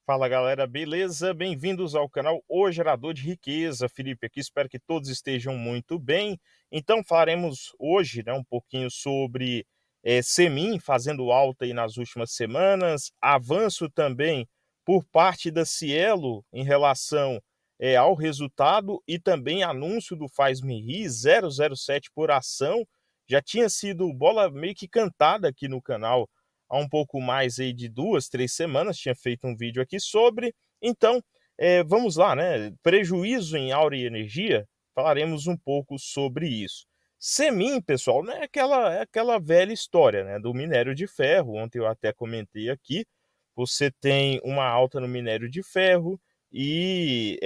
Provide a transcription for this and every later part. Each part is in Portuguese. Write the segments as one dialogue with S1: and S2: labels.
S1: Fala galera, beleza? Bem-vindos ao canal O Gerador de Riqueza. Felipe aqui, espero que todos estejam muito bem. Então falaremos hoje, um pouquinho sobre Semin fazendo alta aí nas últimas semanas, avanço também por parte da Cielo em relação ao resultado e também anúncio do Faz-me Rir 007 por ação. Já tinha sido bola meio que cantada aqui no canal há um pouco mais aí de 2, 3 semanas, tinha feito um vídeo aqui sobre. Então, vamos lá, né? Prejuízo em Aura e Energia, falaremos um pouco sobre isso. Semin, pessoal, né, é aquela velha história, né, do minério de ferro. Ontem eu até comentei aqui, você tem uma alta no minério de ferro e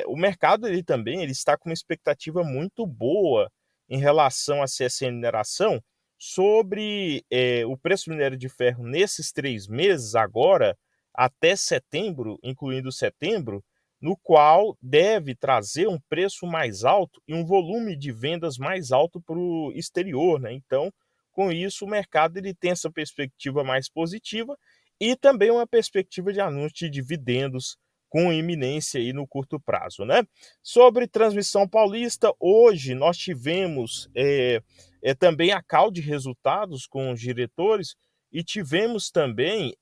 S1: o mercado ele também ele está com uma expectativa muito boa em relação a essa mineração, sobre o preço do minério de ferro nesses 3 meses agora, até setembro, incluindo setembro, no qual deve trazer um preço mais alto e um volume de vendas mais alto para o exterior, né? Então, com isso, o mercado ele tem essa perspectiva mais positiva e também uma perspectiva de anúncio de dividendos com iminência aí no curto prazo, né? Sobre transmissão paulista, hoje nós tivemos também a call de resultados com os diretores e tivemos também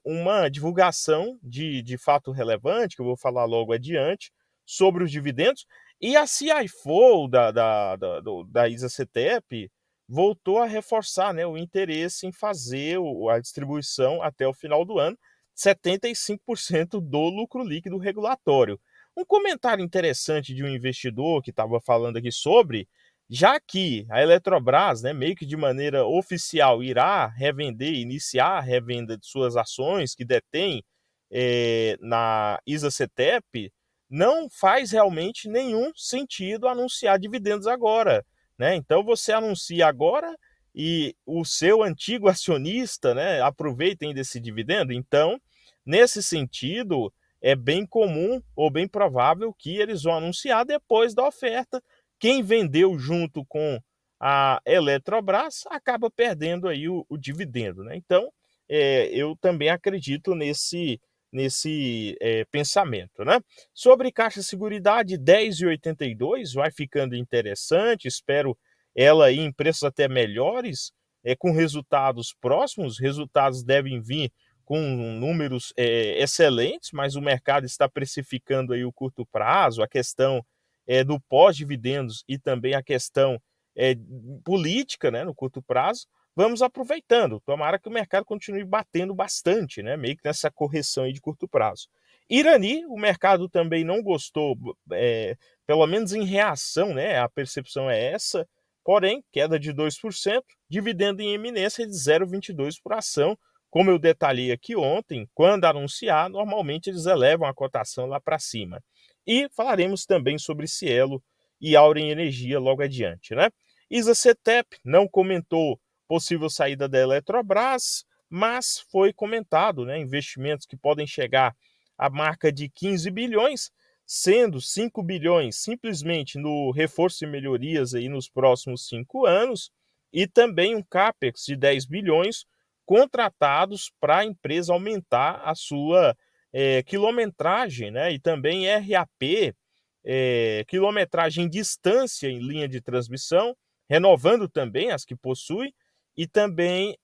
S1: uma divulgação de fato relevante, que eu vou falar logo adiante, sobre os dividendos, e a CIFO da ISA-CTEP voltou a reforçar, né, o interesse em fazer a distribuição até o final do ano, 75% do lucro líquido regulatório. Um comentário interessante de um investidor que estava falando aqui sobre, já que a Eletrobras, né, meio que de maneira oficial, irá revender, iniciar a revenda de suas ações que detém na ISA-CTEP, não faz realmente nenhum sentido anunciar dividendos agora, né? Então você anuncia agora e o seu antigo acionista, né, aproveita ainda esse dividendo. Então, nesse sentido, é bem comum ou bem provável que eles vão anunciar depois da oferta. Quem vendeu junto com a Eletrobras acaba perdendo aí o dividendo, né? Então, eu também acredito nesse pensamento, né? Sobre Caixa Seguridade, 10,82 vai ficando interessante, espero ela aí em preços até melhores, com resultados próximos, resultados devem vir com números excelentes, mas o mercado está precificando aí o curto prazo, a questão do pós-dividendos e também a questão é, política, né, no curto prazo. Vamos aproveitando. Tomara que o mercado continue batendo bastante, né, meio que nessa correção aí de curto prazo. Irani, o mercado também não gostou, pelo menos em reação, né, a percepção é essa, porém, queda de 2%, dividendo em eminência de 0,22 por ação. Como eu detalhei aqui ontem, quando anunciar, normalmente eles elevam a cotação lá para cima. E falaremos também sobre Cielo e Auren Energia logo adiante, né? ISA-CTEP não comentou possível saída da Eletrobras, mas foi comentado, né, investimentos que podem chegar à marca de 15 bilhões, sendo 5 bilhões simplesmente no reforço e melhorias aí nos próximos 5 anos, e também um CAPEX de 10 bilhões contratados para a empresa aumentar a sua quilometragem, né, e também RAP, quilometragem distância em linha de transmissão, renovando também as que possui, e também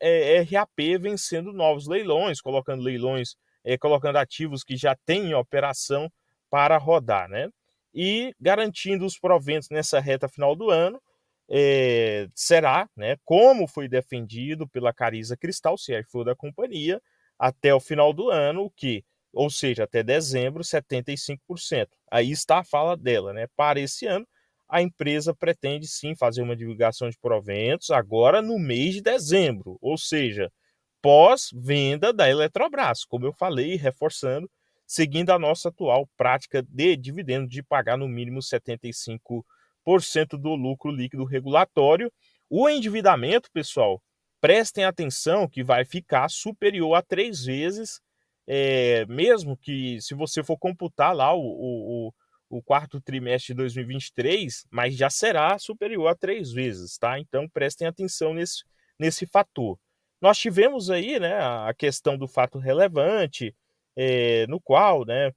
S1: RAP vencendo novos leilões, colocando leilões, colocando ativos que já têm em operação para rodar, né? E garantindo os proventos nessa reta final do ano, será, né, como foi defendido pela Cariza Cristal, CFO da companhia, até o final do ano, ou seja, até dezembro, 75%. Aí está a fala dela, né? Para esse ano, a empresa pretende sim fazer uma divulgação de proventos agora no mês de dezembro, ou seja, pós-venda da Eletrobras, como eu falei, reforçando, seguindo a nossa atual prática de dividendo de pagar no mínimo 75% do lucro líquido regulatório. O endividamento, pessoal, prestem atenção que vai ficar superior a 3 vezes, mesmo que se você for computar lá o quarto trimestre de 2023, mas já será superior a 3 vezes, tá? Então prestem atenção nesse fator. Nós tivemos aí, né, a questão do fato relevante, no qual, né,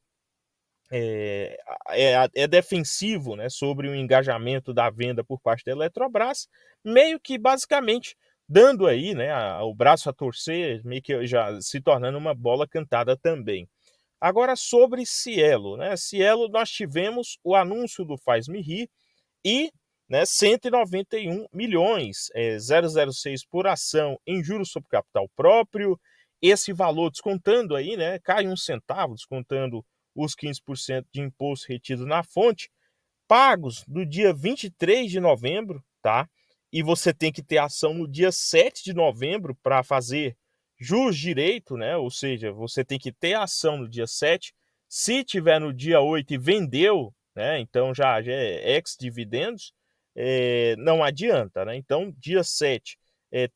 S1: é defensivo, né, sobre o engajamento da venda por parte da Eletrobras, meio que basicamente dando aí, né, o braço a torcer, meio que já se tornando uma bola cantada também. Agora sobre Cielo, né, Cielo nós tivemos o anúncio do Faz-me Rir e, né, 191 milhões, 006 por ação em juros sobre capital próprio. Esse valor descontando aí, né, cai um centavo, descontando os 15% de imposto retido na fonte, pagos no dia 23 de novembro, tá? E você tem que ter ação no dia 7 de novembro para fazer jus direito, né? Ou seja, você tem que ter ação no dia 7. Se tiver no dia 8 e vendeu, né? Então já é ex-dividendos, não adianta, né? Então, dia 7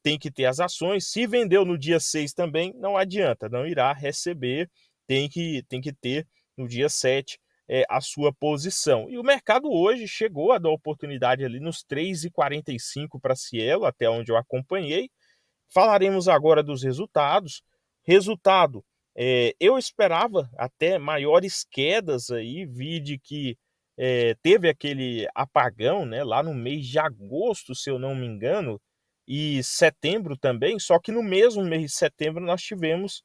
S1: tem que ter as ações. Se vendeu no dia 6 também, não adianta, não irá receber, tem que ter no dia 7 a sua posição. E o mercado hoje chegou a dar oportunidade ali nos 3,45 para Cielo, até onde eu acompanhei. Falaremos agora dos resultados. Resultado, eu esperava até maiores quedas aí, vide que teve aquele apagão, né, lá no mês de agosto, se eu não me engano, e setembro também, só que no mesmo mês de setembro nós tivemos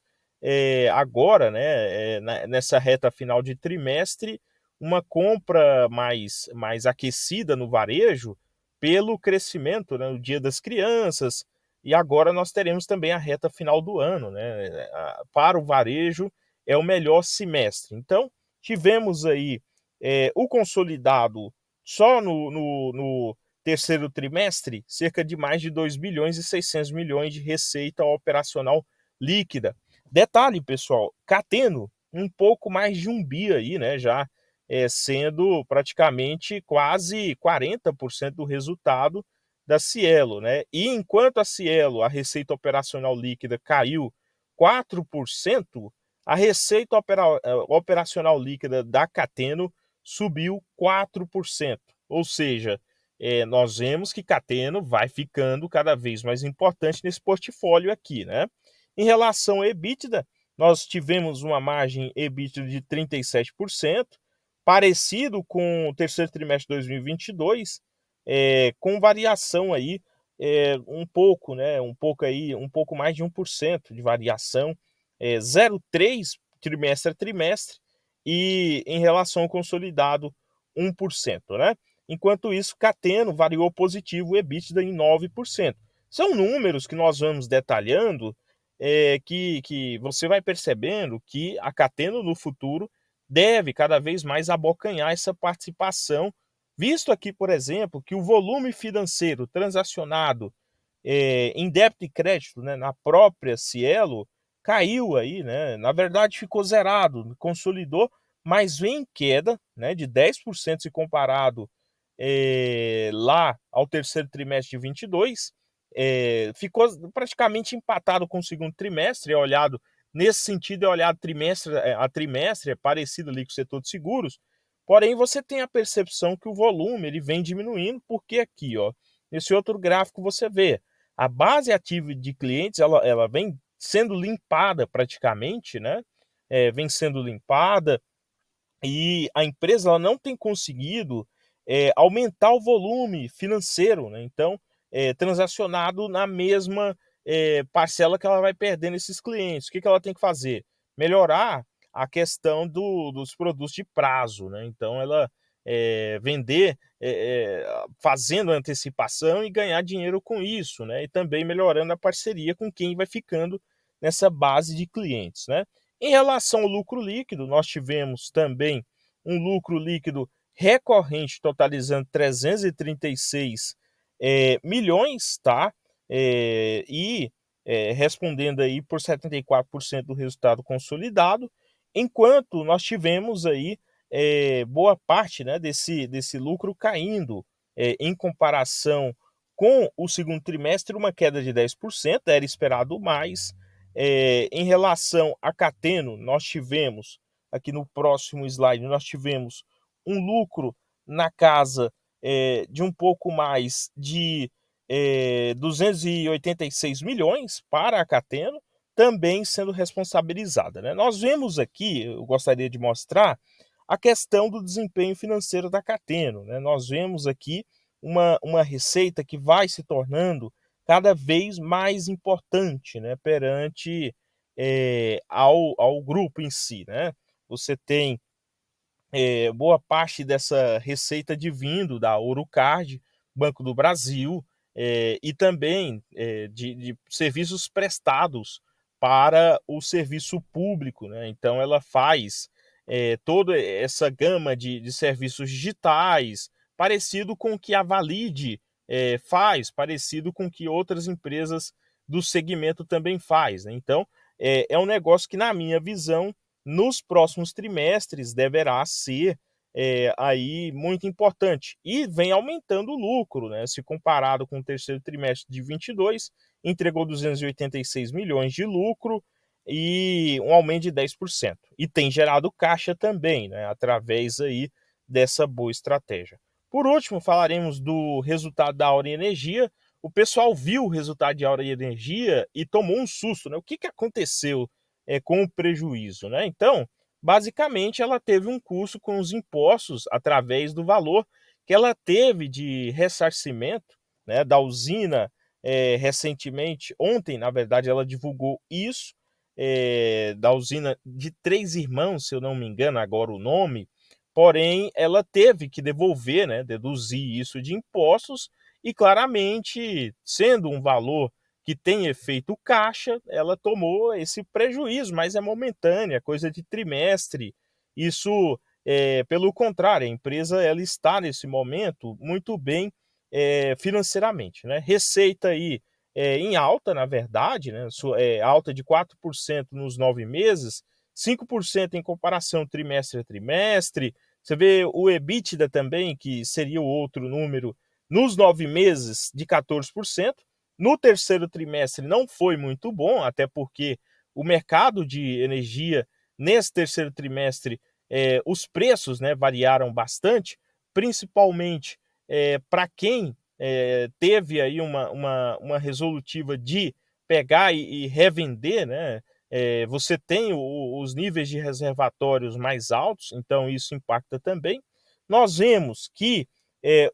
S1: agora, né, nessa reta final de trimestre, uma compra mais aquecida no varejo pelo crescimento, né, no Dia das Crianças, e agora nós teremos também a reta final do ano, né? Para o varejo é o melhor semestre. Então, tivemos aí o consolidado só no terceiro trimestre, cerca de mais de 2 bilhões e 600 milhões de receita operacional líquida. Detalhe, pessoal, Cateno, um pouco mais de 1 bi aí, né? Já sendo praticamente quase 40% do resultado da Cielo, né? E enquanto a Cielo, a receita operacional líquida caiu 4%, a receita operacional líquida da Cateno subiu 4%. Ou seja, nós vemos que Cateno vai ficando cada vez mais importante nesse portfólio aqui, né? Em relação ao EBITDA, nós tivemos uma margem EBITDA de 37%, parecido com o terceiro trimestre de 2022, com variação aí, um pouco, né, um pouco mais de 1% de variação, 0,3 trimestre a trimestre, e em relação ao consolidado, 1%, né? Enquanto isso, Cateno variou positivo o EBITDA em 9%. São números que nós vamos detalhando, que você vai percebendo que a Cateno no futuro deve cada vez mais abocanhar essa participação, visto aqui, por exemplo, que o volume financeiro transacionado em débito e crédito, né, na própria Cielo caiu aí, né? Na verdade ficou zerado, consolidou, mas vem em queda, né, de 10% se comparado lá ao terceiro trimestre de 22, ficou praticamente empatado com o segundo trimestre, é olhado nesse sentido, é olhado trimestre a trimestre, é parecido ali com o setor de seguros, porém você tem a percepção que o volume ele vem diminuindo, porque aqui, ó, nesse outro gráfico você vê, a base ativa de clientes, ela vem sendo limpada praticamente, né? Vem sendo limpada, e a empresa ela não tem conseguido aumentar o volume financeiro, né? Então, transacionado na mesma parcela que ela vai perdendo esses clientes. O que ela tem que fazer? Melhorar a questão dos produtos de prazo, né? Então, ela vender fazendo antecipação e ganhar dinheiro com isso, né? E também melhorando a parceria com quem vai ficando nessa base de clientes, né? Em relação ao lucro líquido, nós tivemos também um lucro líquido recorrente totalizando 336 milhões, tá? E respondendo aí por 74% do resultado consolidado, enquanto nós tivemos aí boa parte, né, desse lucro caindo em comparação com o segundo trimestre, uma queda de 10%, era esperado mais. Em relação a Cateno, nós tivemos, aqui no próximo slide, nós tivemos um lucro na casa de um pouco mais de 286 milhões para a Cateno, também sendo responsabilizada, né. Nós vemos aqui, eu gostaria de mostrar, a questão do desempenho financeiro da Cateno, né. Nós vemos aqui uma receita que vai se tornando cada vez mais importante, né, perante, ao grupo em si, né. Você tem boa parte dessa receita de vindo da Ourocard, Banco do Brasil, e também, de serviços prestados para o serviço público, né. Então ela faz, toda essa gama de serviços digitais, parecido com o que a Valide, faz, parecido com o que outras empresas do segmento também faz, né. Então, é um negócio que, na minha visão, nos próximos trimestres deverá ser, aí muito importante. E vem aumentando o lucro, né, se comparado com o terceiro trimestre de 22, entregou 286 milhões de lucro e um aumento de 10%. E tem gerado caixa também, né, através aí dessa boa estratégia. Por último, falaremos do resultado da Auren Energia. O pessoal viu o resultado de Auren Energia e tomou um susto, né, o que aconteceu com o prejuízo, né. Então, basicamente, ela teve um custo com os impostos através do valor que ela teve de ressarcimento, né, da usina, recentemente ontem, na verdade, ela divulgou isso, da usina de Três Irmãos, se eu não me engano agora o nome, porém ela teve que devolver, né, deduzir isso de impostos e claramente, sendo um valor que tem efeito caixa, ela tomou esse prejuízo, mas é momentâneo, é coisa de trimestre. Isso, pelo contrário, a empresa ela está nesse momento muito bem, financeiramente, né. Receita aí, em alta, na verdade, né, alta de 4% nos 9 meses, 5% em comparação trimestre a trimestre. Você vê o EBITDA também, que seria o outro número, nos 9 meses de 14%. No terceiro trimestre não foi muito bom, até porque o mercado de energia nesse terceiro trimestre, os preços, né, variaram bastante, principalmente, para quem, teve aí uma resolutiva de pegar e revender, né, você tem os níveis de reservatórios mais altos, então isso impacta também. Nós vemos que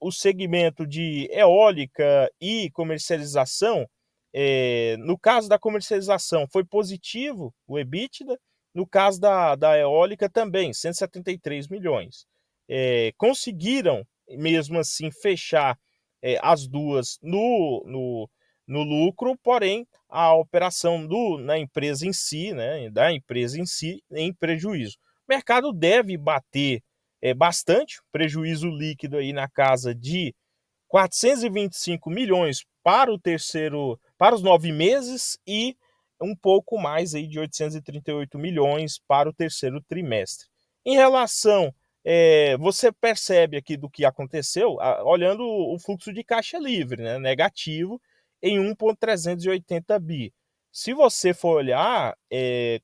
S1: o segmento de eólica e comercialização, no caso da comercialização foi positivo o EBITDA, no caso da eólica também, 173 milhões. Conseguiram mesmo assim fechar, as duas no lucro, porém a operação na empresa em si, né, da empresa em si, em prejuízo. O mercado deve bater bastante, prejuízo líquido aí na casa de 425 milhões para os 9 meses e um pouco mais aí de 838 milhões para o terceiro trimestre. Em relação, você percebe aqui do que aconteceu, olhando o fluxo de caixa livre, né, negativo em 1,380 bi. Se você for olhar,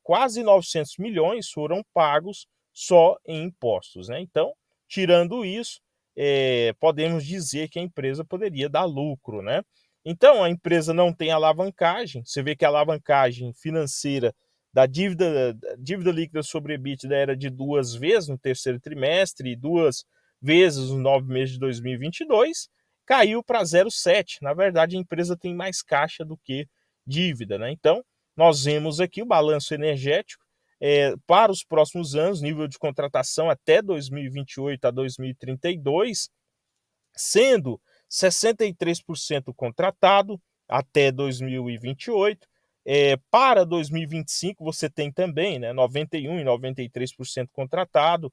S1: quase 900 milhões foram pagos só em impostos, né. Então, tirando isso, podemos dizer que a empresa poderia dar lucro, né. Então a empresa não tem alavancagem, você vê que a alavancagem financeira da dívida líquida sobre EBITDA era de 2 vezes no terceiro trimestre e 2 vezes nos 9 meses de 2022, caiu para 0,7. Na verdade, a empresa tem mais caixa do que dívida, né. Então, nós vemos aqui o balanço energético, para os próximos anos, nível de contratação até 2028 a 2032, sendo 63% contratado até 2028. Para 2025 você tem também, né, 91 e 93% contratado.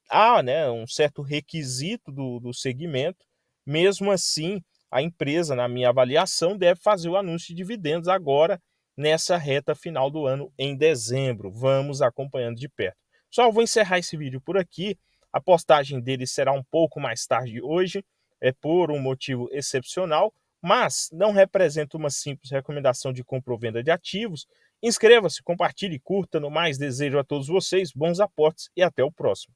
S1: Há, né, um certo requisito do segmento, mesmo assim a empresa, na minha avaliação, deve fazer o anúncio de dividendos agora nessa reta final do ano em dezembro. Vamos acompanhando de perto. Só vou encerrar esse vídeo por aqui. A postagem dele será um pouco mais tarde hoje, por um motivo excepcional, mas não representa uma simples recomendação de compra ou venda de ativos. Inscreva-se, compartilhe, curta. No mais, desejo a todos vocês bons aportes e até o próximo.